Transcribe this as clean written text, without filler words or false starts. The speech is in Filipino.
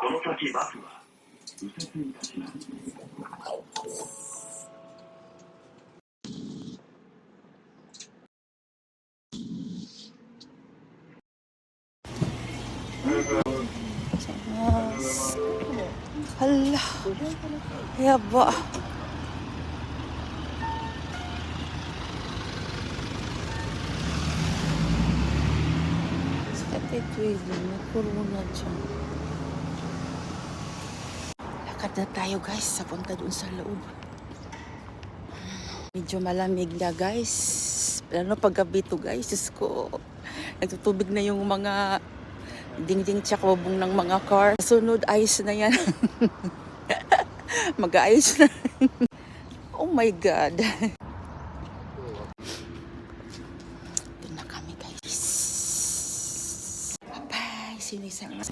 この先バスは右折いたします。Hala, yaba. Sa Titwid, may corona dyan. Lakad na tayo guys, sa punta dun sa loob. Medyo malamig na guys. Ano paggabi to guys, Diyos ko. Nagtutubig na yung mga dingding tsakobong ng mga car. Sunod, ayos na yan. Mag-aayos na. Oh my God. Ito na kami guys. Bye-bye. Sinisang.